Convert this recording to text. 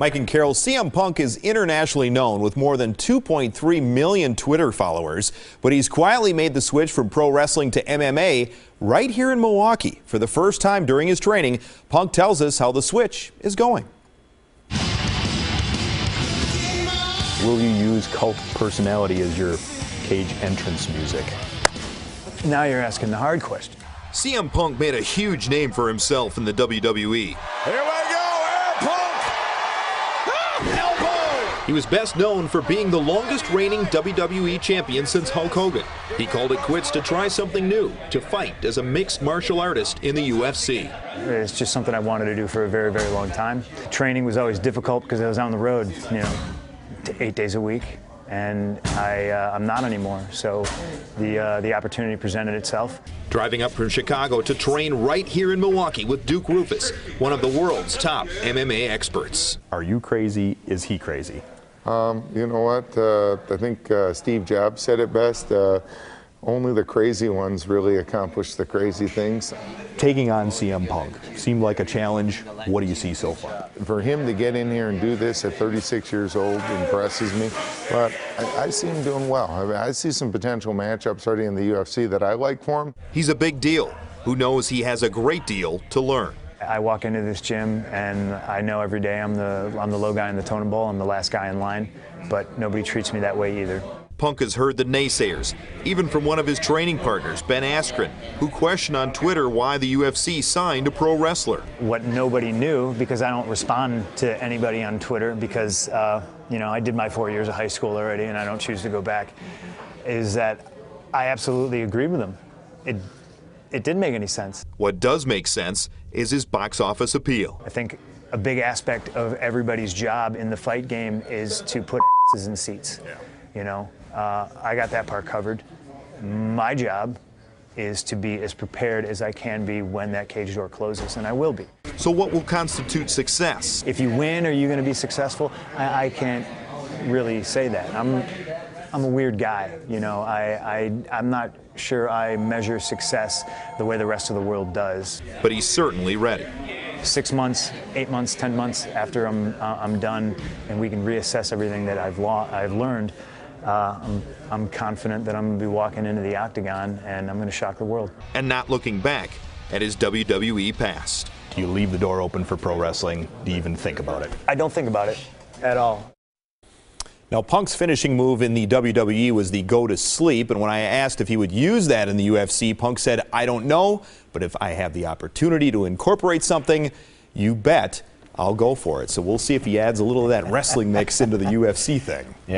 Mike and Carol, CM Punk is internationally known with more than 2.3 million Twitter followers, but he's quietly made the switch from pro wrestling to MMA right here in Milwaukee. For the first time during his training, Punk tells us how the switch is going. Will you use Cult Personality as your cage entrance music? Now you're asking the hard question. CM Punk made a huge name for himself in the WWE. Here we go, Air Punk! Elbow! He was best known for being the longest reigning WWE champion since Hulk Hogan. He called it quits to try something new, to fight as a mixed martial artist in the UFC. It's just something I wanted to do for a very, very long time. Training was always difficult because I was on the road, 8 days a week. And I'm not anymore, so the opportunity presented itself. Driving up from Chicago to train right here in Milwaukee with Duke Rufus, one of the world's top MMA experts. Are you crazy? Is he crazy? You know what? I think Steve Jobs said it best. Only the crazy ones really accomplish the crazy things. Taking on CM Punk seemed like a challenge. What do you see so far? For him to get in here and do this at 36 years old impresses me, but I see him doing well. I see some potential matchups already in the UFC that I like for him. He's a big deal. Who knows he has a great deal to learn. I walk into this gym and I know every day I'm the low guy in the totem pole, I'm the last guy in line, but nobody treats me that way either. Punk has heard the naysayers, even from one of his training partners, Ben Askren, who questioned on Twitter why the UFC signed a pro wrestler. What nobody knew, because I don't respond to anybody on Twitter, because I did my 4 years of high school already and I don't choose to go back, is that I absolutely agree with him. It didn't make any sense. What does make sense is his box office appeal. I think a big aspect of everybody's job in the fight game is to put asses in seats. Yeah. I got that part covered. My job is to be as prepared as I can be when that cage door closes, and I will be. So what will constitute success? If you win, are you going to be successful? I can't really say that. I'm a weird guy, I'm not sure I measure success the way the rest of the world does. But he's certainly ready. 6 months, 8 months, 10 months after I'm done and we can reassess everything that I've learned, I'm confident that I'm going to be walking into the octagon and I'm going to shock the world. And not looking back at his WWE past. Do you leave the door open for pro wrestling? Do you even think about it? I don't think about it at all. Now, Punk's finishing move in the WWE was the go to sleep, and when I asked if he would use that in the UFC, Punk said, "I don't know, but if I have the opportunity to incorporate something, you bet I'll go for it." So we'll see if he adds a little of that wrestling mix into the UFC thing. Yeah.